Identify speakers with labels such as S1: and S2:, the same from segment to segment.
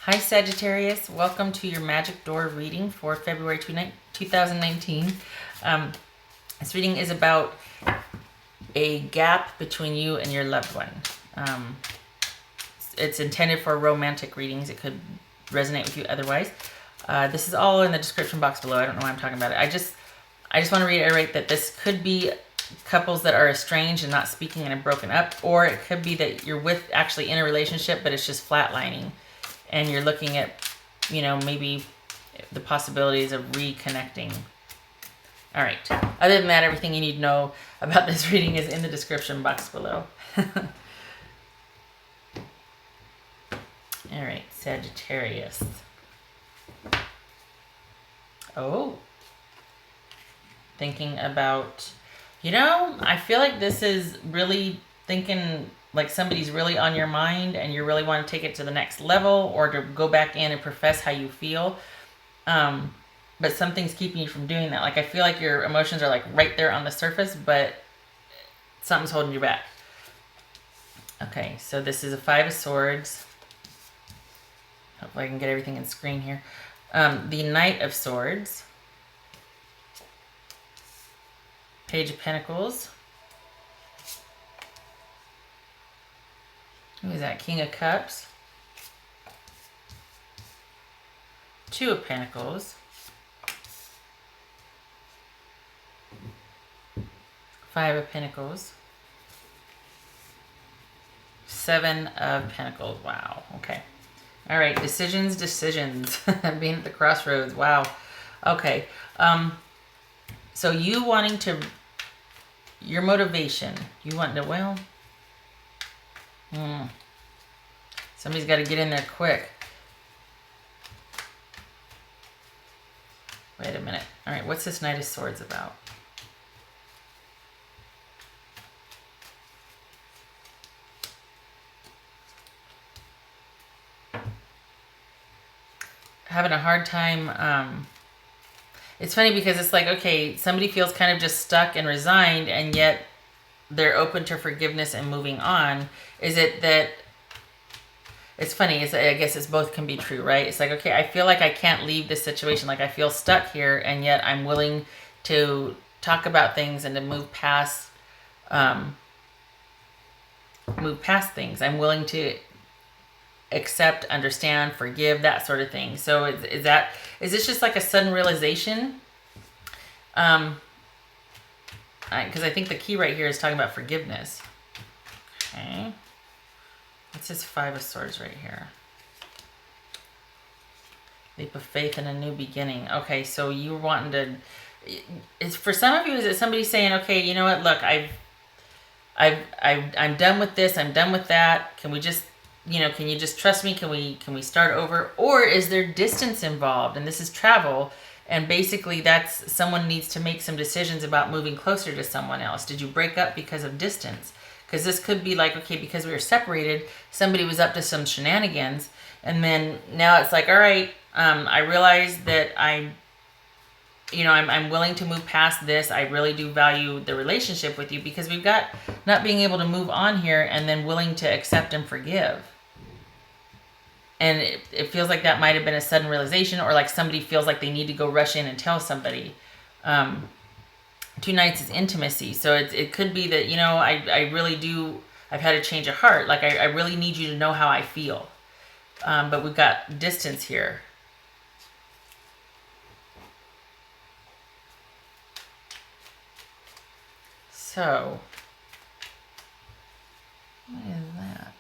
S1: Hi Sagittarius, welcome to your Magic Door reading for February 2019. This reading is about a gap between you and your loved one. It's intended for romantic readings. It could resonate with you otherwise. This is all in the description box below. I don't know why I'm talking about it. I just want to reiterate that this could be couples that are estranged and not speaking and have broken up, or it could be that you're actually in a relationship, but it's just flatlining. And you're looking at, maybe the possibilities of reconnecting. All right. Other than that, everything you need to know about this reading is in the description box below. All right, Sagittarius. Oh. Thinking about, I feel like this is really thinking like somebody's really on your mind and you really want to take it to the next level or to go back in and profess how you feel. But something's keeping you from doing that. Like I feel like your emotions are like right there on the surface, but something's holding you back. Okay, so this is a 5 of Swords. Hopefully I can get everything in screen here. The Knight of Swords. Page of Pentacles. Who is that? King of Cups. 2 of Pentacles. 5 of Pentacles. 7 of Pentacles. Wow. Okay. All right. Decisions. Being at the crossroads. Wow. Okay. So you wanting to, your motivation, you want to, somebody's got to get in there quick. Wait a minute. All right, what's this Knight of Swords about? Having a hard time. It's funny because it's like, okay, somebody feels kind of just stuck and resigned, and yet they're open to forgiveness and moving on. Is it that, it's funny, I guess it's both can be true, right? It's like, okay, I feel like I can't leave this situation. Like I feel stuck here, and yet I'm willing to talk about things and to move past things. I'm willing to accept, understand, forgive, that sort of thing. So is this just like a sudden realization? Because I think the key right here is talking about forgiveness. Okay. What's this 5 of Swords right here? Leap of faith and a new beginning. Okay, so you're wanting to, it's for some of you, is it somebody saying, okay, you know what, look, I'm done with this, I'm done with that. Can we just, can you just trust me? Can we start over? Or is there distance involved? And this is travel. And basically that's someone needs to make some decisions about moving closer to someone else. Did you break up because of distance? Because this could be like, okay, because we were separated, somebody was up to some shenanigans. And then now it's like, all right, I realize that I'm willing to move past this. I really do value the relationship with you, because we've got not being able to move on here and then willing to accept and forgive. And it feels like that might have been a sudden realization, or like somebody feels like they need to go rush in and tell somebody. 2 Knights is intimacy. So it could be that, I really do, I've had a change of heart. Like I really need you to know how I feel. But we've got distance here. So, what is that?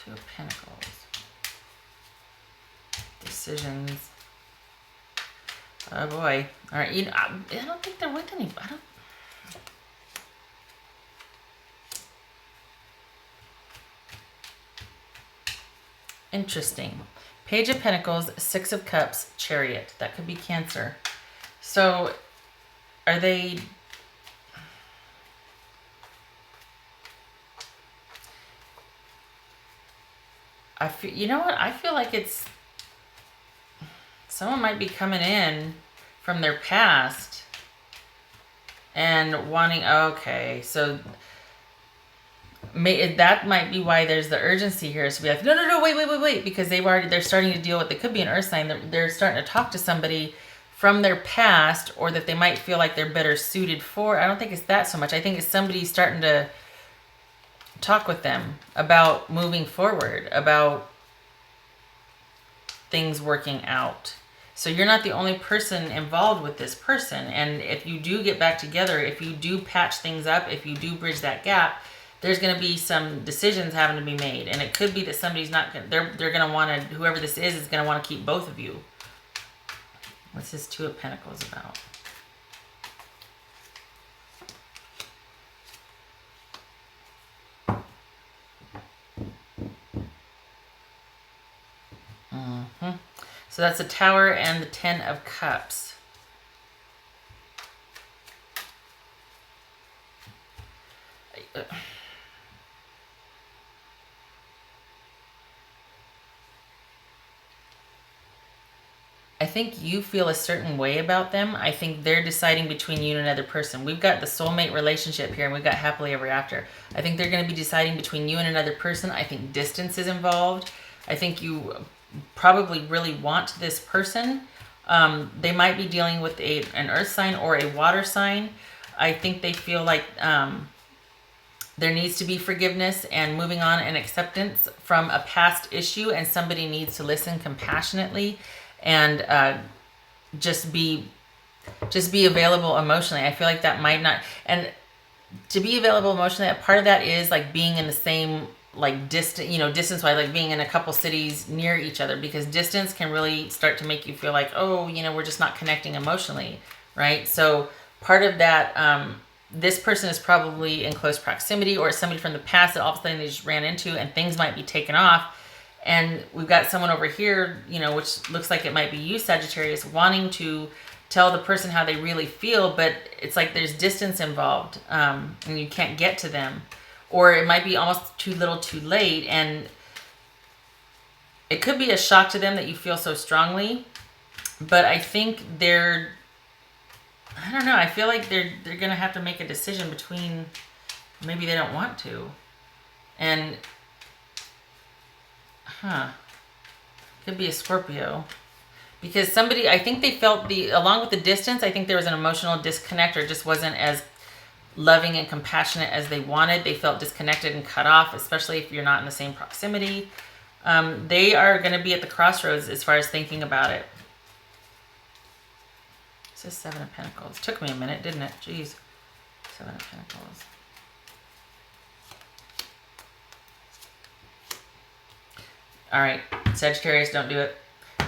S1: 2 of Pentacles. Decisions. Oh boy. All right. I don't think they're with anybody. Interesting. Page of Pentacles, 6 of Cups, Chariot. That could be Cancer. So, are they... you know what? I feel like it's... someone might be coming in from their past and wanting... okay, so that might be why there's the urgency here. Is to be like, no, wait, because they're starting to deal with, it could be an earth sign. They're starting to talk to somebody from their past, or that they might feel like they're better suited for. I don't think it's that so much. I think it's somebody starting to talk with them about moving forward, about things working out. So you're not the only person involved with this person. And if you do get back together, if you do patch things up, if you do bridge that gap, there's going to be some decisions having to be made. And it could be that somebody's not, they're going to want to, whoever this is going to want to keep both of you. What's this Two of Pentacles about? So that's the Tower and the Ten of Cups. I think you feel a certain way about them. I think they're deciding between you and another person. We've got the soulmate relationship here, and we've got happily ever after. I think they're going to be deciding between you and another person. I think distance is involved. I think you probably really want this person. They might be dealing with an earth sign or a water sign. I think they feel like there needs to be forgiveness and moving on and acceptance from a past issue, and somebody needs to listen compassionately and just be available emotionally. I feel like that might not, and to be available emotionally, a part of that is like being in the same like distance wise, like being in a couple cities near each other, because distance can really start to make you feel like, oh, we're just not connecting emotionally, right? So part of that, this person is probably in close proximity, or somebody from the past that all of a sudden they just ran into, and things might be taken off. And we've got someone over here, which looks like it might be you, Sagittarius, wanting to tell the person how they really feel, but it's like there's distance involved, and you can't get to them. Or it might be almost too little too late, and it could be a shock to them that you feel so strongly. But I think I don't know, I feel like they're going to have to make a decision between, maybe they don't want to. And, could be a Scorpio. Because I think they felt along with the distance, I think there was an emotional disconnect, or just wasn't as loving and compassionate as they wanted. They felt disconnected and cut off, especially if you're not in the same proximity. They are going to be at the crossroads as far as thinking about it. It says Seven of Pentacles. Took me a minute, didn't it? Jeez. Seven of Pentacles. All right, Sagittarius, don't do it.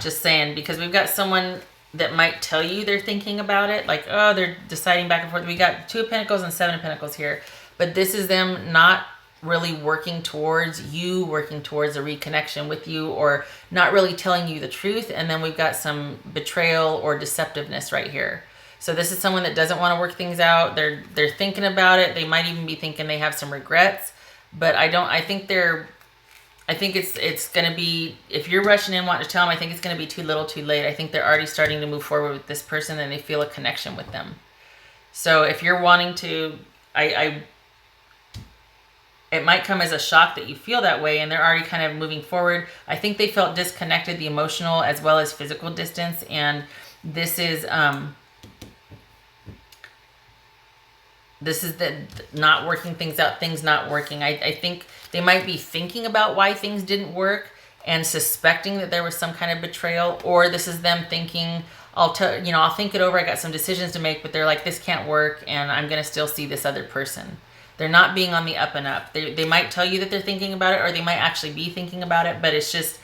S1: Just saying, because we've got someone that might tell you they're thinking about it, like, oh, they're deciding back and forth. We got Two of Pentacles and Seven of Pentacles here, but this is them not really working towards a reconnection with you, or not really telling you the truth. And then we've got some betrayal or deceptiveness right here. So this is someone that doesn't want to work things out. They're thinking about it. They might even be thinking they have some regrets, but I think it's going to be, if you're rushing in wanting to tell them, I think it's going to be too little too late. I think they're already starting to move forward with this person, and they feel a connection with them. So if you're wanting to, it might come as a shock that you feel that way, and they're already kind of moving forward. I think they felt disconnected, the emotional as well as physical distance, and this is the not working things out, things not working. I think they might be thinking about why things didn't work and suspecting that there was some kind of betrayal, or this is them thinking, I'll think it over. I got some decisions to make, but they're like, this can't work, and I'm going to still see this other person. They're not being on the up and up. They might tell you that they're thinking about it, or they might actually be thinking about it, but it's just,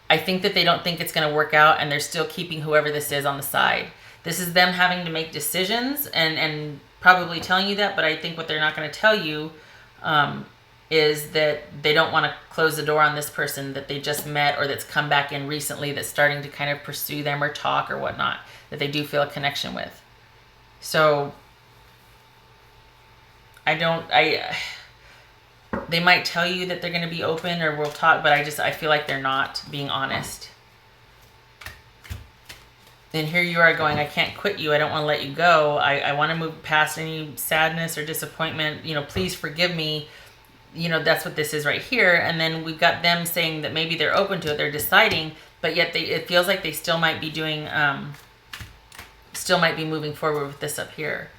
S1: I think that they don't think it's going to work out, and they're still keeping whoever this is on the side. This is them having to make decisions and probably telling you that, but I think what they're not going to tell you is that they don't want to close the door on this person that they just met, or that's come back in recently, that's starting to kind of pursue them or talk or whatnot, that they do feel a connection with. So they might tell you that they're going to be open or we'll talk, but I feel like they're not being honest. And here you are going, I can't quit you. I don't want to let you go. I want to move past any sadness or disappointment. Please forgive me. you know, that's what this is right here. And then we've got them saying that maybe they're open to it, they're deciding, but yet it feels like they still might be doing, still might be moving forward with this up here.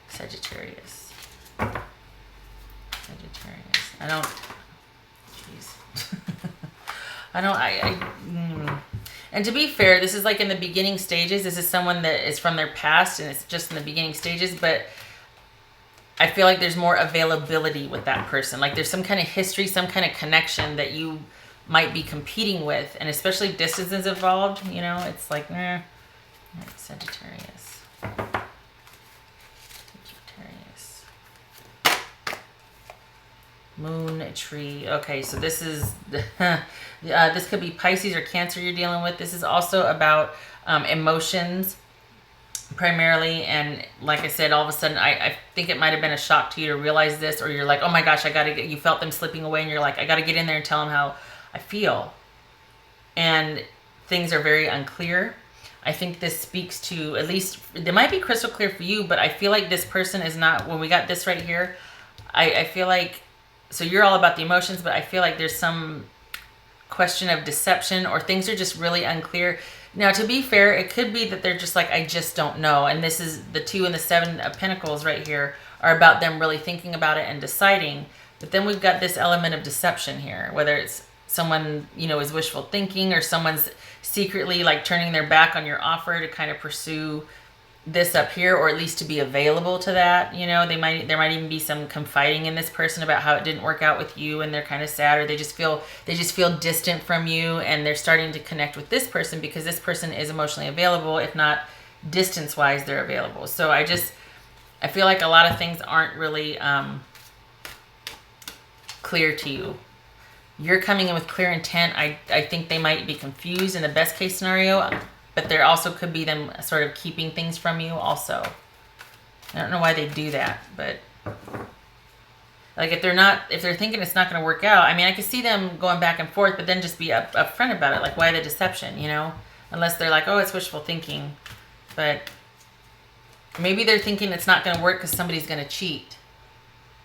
S1: Sagittarius. I don't, jeez. And to be fair, this is like in the beginning stages. This is someone that is from their past and it's just in the beginning stages, but I feel like there's more availability with that person. Like there's some kind of history, some kind of connection that you might be competing with, and especially if distance is involved, you know, it's like, Sagittarius. Moon tree. Okay, so this is this could be Pisces or Cancer you're dealing with. This is also about emotions primarily, and like I said, all of a sudden I think it might have been a shock to you to realize this, or you're like, oh my gosh, I gotta get, you felt them slipping away and you're like, I gotta get in there and tell them how I feel, and things are very unclear. I think this speaks to, at least it might be crystal clear for you, but I feel like this person is not, when we got this right here, I feel like, so you're all about the emotions, but I feel like there's some question of deception, or things are just really unclear. Now, to be fair, it could be that they're just like, I just don't know. And this is the 2 and the 7 of Pentacles right here are about them really thinking about it and deciding. But then we've got this element of deception here, whether it's someone, you know, is wishful thinking, or someone's secretly like turning their back on your offer to kind of pursue this up here, or at least to be available to that. You know, there might even be some confiding in this person about how it didn't work out with you, and they're kind of sad, or they just feel distant from you, and they're starting to connect with this person because this person is emotionally available, if not distance wise they're available. So I feel like a lot of things aren't really clear to you. You're coming in with clear intent. I think they might be confused in the best case scenario, but there also could be them sort of keeping things from you also. I don't know why they do that, but like if they're thinking it's not going to work out, I mean, I could see them going back and forth, but then just be upfront about it. Like, why the deception, you know? Unless they're like, oh, it's wishful thinking. But maybe they're thinking it's not going to work because somebody's going to cheat.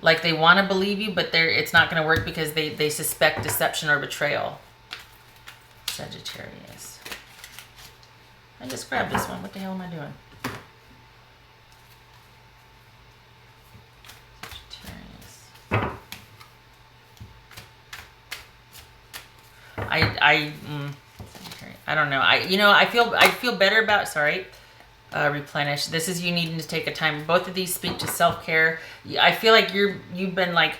S1: Like they want to believe you, but it's not going to work because they suspect deception or betrayal. Sagittarius. I just grabbed this one. What the hell am I doing? Sagittarius. I don't know. I feel better about, replenish. This is you needing to take a time. Both of these speak to self-care. I feel like you've been like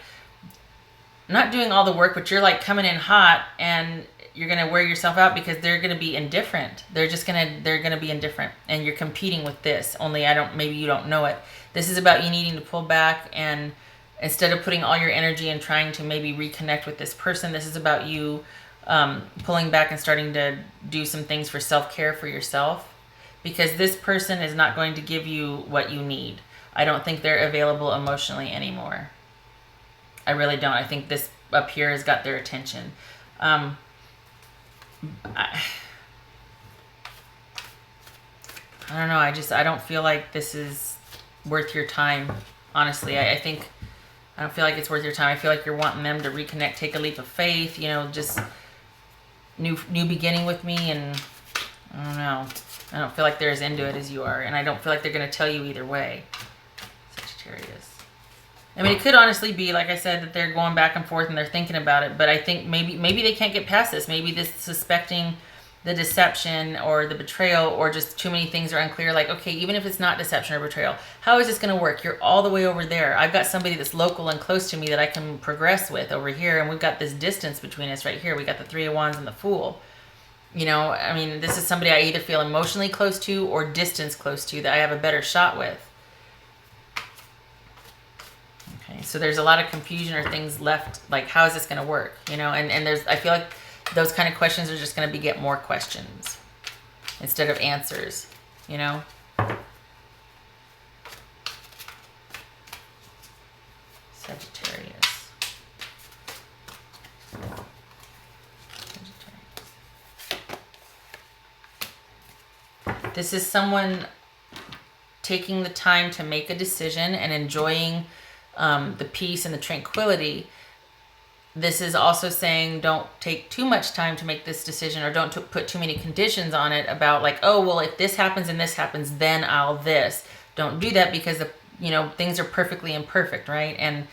S1: not doing all the work, but you're like coming in hot, and you're going to wear yourself out because they're going to be indifferent. They're going to be indifferent, and you're competing with this. Only maybe you don't know it. This is about you needing to pull back, and instead of putting all your energy and trying to maybe reconnect with this person, this is about you pulling back and starting to do some things for self-care for yourself, because this person is not going to give you what you need. I don't think they're available emotionally anymore. I really don't. I think this up here has got their attention. I don't know. I don't feel like this is worth your time. Honestly, I don't feel like it's worth your time. I feel like you're wanting them to reconnect, take a leap of faith, you know, just new beginning with me. And I don't know. I don't feel like they're as into it as you are. And I don't feel like they're going to tell you either way. Sagittarius. I mean, it could honestly be, like I said, that they're going back and forth and they're thinking about it. But I think maybe they can't get past this. Maybe this suspecting the deception or the betrayal, or just too many things are unclear. Like, okay, even if it's not deception or betrayal, how is this going to work? You're all the way over there. I've got somebody that's local and close to me that I can progress with over here. And we've got this distance between us right here. We got the 3 of Wands and the Fool. You know, I mean, this is somebody I either feel emotionally close to or distance close to that I have a better shot with. Okay, so there's a lot of confusion or things left. Like, how is this going to work? You know, and I feel like those kind of questions are just going to beget more questions instead of answers, you know? Sagittarius. This is someone taking the time to make a decision and enjoying the peace and the tranquility this is also saying don't take too much time to make this decision, or don't put too many conditions on it about like, oh, well, if this happens and this happens, then I'll this. Don't do that, because things are perfectly imperfect, right? And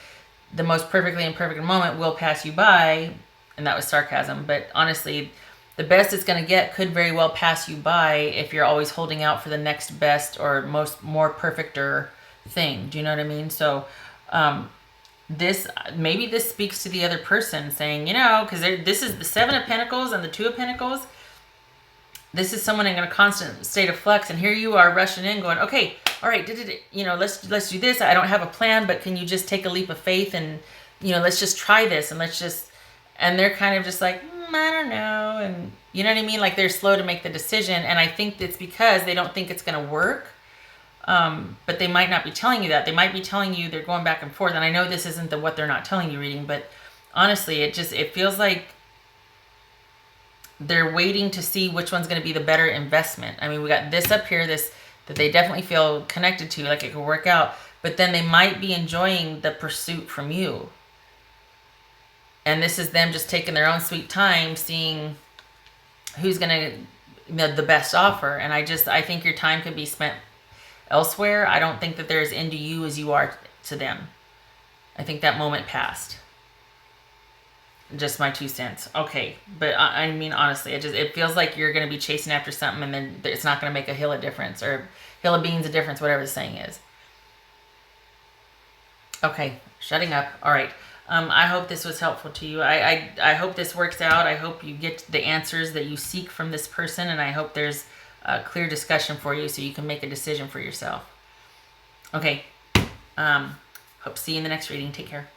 S1: the most perfectly imperfect moment will pass you by. And that was sarcasm. But honestly, the best it's going to get could very well pass you by if you're always holding out for the next best or more perfecter thing. Do you know what I mean? So this speaks to the other person, saying, because this is the Seven of Pentacles and the Two of Pentacles. This is someone in a constant state of flux, and here you are rushing in, going, okay, all right, let's do this. I don't have a plan, but can you just take a leap of faith and let's just try this, and they're kind of just like, I don't know, and you know what I mean? Like, they're slow to make the decision, and I think it's because they don't think it's going to work. But they might not be telling you that. They might be telling you they're going back and forth. And I know this isn't the what they're not telling you reading, but honestly, it feels like they're waiting to see which one's going to be the better investment. I mean, we got this up here, this that they definitely feel connected to, like it could work out. But then they might be enjoying the pursuit from you. And this is them just taking their own sweet time, seeing who's going to the best offer. And I think your time could be spent elsewhere. I don't think that they're as into you as you are to them. I think that moment passed. Just my 2 cents. Okay, but I mean, honestly, it feels like you're going to be chasing after something, and then it's not going to make a hill of difference, or hill of beans of difference, whatever the saying is. Okay, shutting up. All right. I hope this was helpful to you. I hope this works out. I hope you get the answers that you seek from this person, and I hope there's a clear discussion for you so you can make a decision for yourself. Okay. Hope to see you in the next reading. Take care.